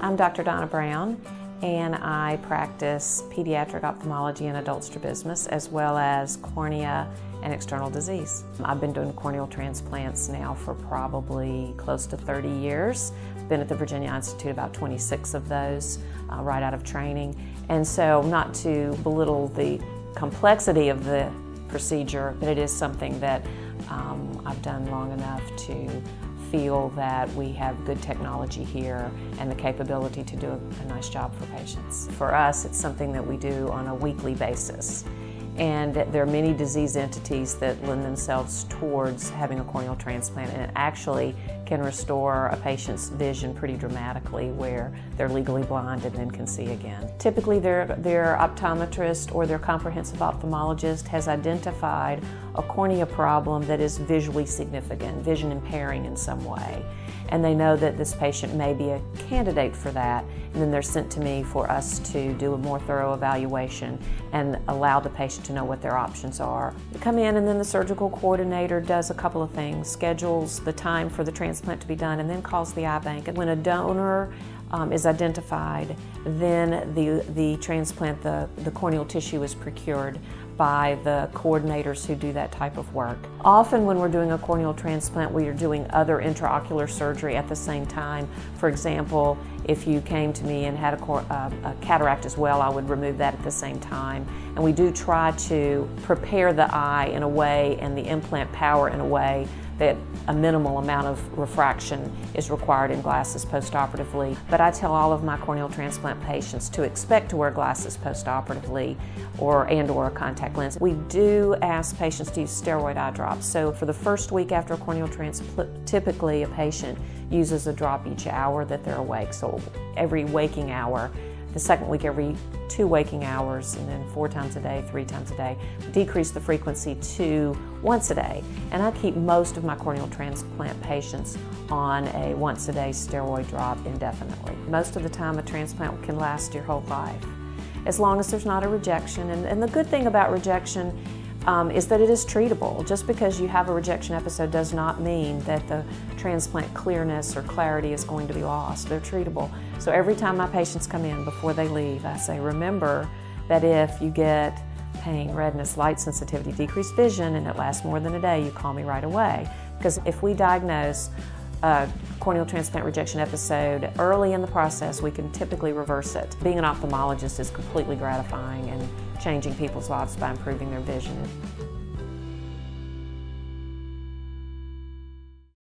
I'm Dr. Donna Brown, and I practice pediatric ophthalmology and adult strabismus, as well as cornea and external disease. I've been doing corneal transplants now for probably close to 30 years. Been at the Virginia Institute about 26 of those right out of training. And so, not to belittle the complexity of the procedure, but it is something that I've done long enough to feel that we have good technology here and the capability to do a nice job for patients. For us, it's something that we do on a weekly basis. And there are many disease entities that lend themselves towards having a corneal transplant, and it actually can restore a patient's vision pretty dramatically where they're legally blind and then can see again. Typically their optometrist or their comprehensive ophthalmologist has identified a cornea problem that is visually significant, vision impairing in some way. And they know that this patient may be a candidate for that, and then they're sent to me for us to do a more thorough evaluation and allow the patient to know what their options are. They come in, and then the surgical coordinator does a couple of things, schedules the time for the transplant to be done, and then calls the eye bank. And when a donor is identified, then the transplant, the corneal tissue is procured by the coordinators who do that type of work. Often when we're doing a corneal transplant, we are doing other intraocular surgery at the same time. For example, if you came to me and had a cataract as well, I would remove that at the same time. And we do try to prepare the eye in a way and the implant power in a way that a minimal amount of refraction is required in glasses postoperatively. But I tell all of my corneal transplant patients to expect to wear glasses postoperatively or a contact lens. We do ask patients to use steroid eye drops. So for the first week after a corneal transplant, typically a patient uses a drop each hour that they're awake. So every waking hour. The second week, every 2 waking hours, and then 4 times a day, 3 times a day. Decrease the frequency to once a day. And I keep most of my corneal transplant patients on a once a day steroid drop indefinitely. Most of the time, a transplant can last your whole life, as long as there's not a rejection. And the good thing about rejection is that it is treatable. Just because you have a rejection episode does not mean that the transplant clearness or clarity is going to be lost. They're treatable. So every time my patients come in, before they leave, I say, remember that if you get pain, redness, light sensitivity, decreased vision, and it lasts more than a day, you call me right away. Because if we diagnose a corneal transplant rejection episode early in the process, we can typically reverse it. Being an ophthalmologist is completely gratifying and changing people's lives by improving their vision.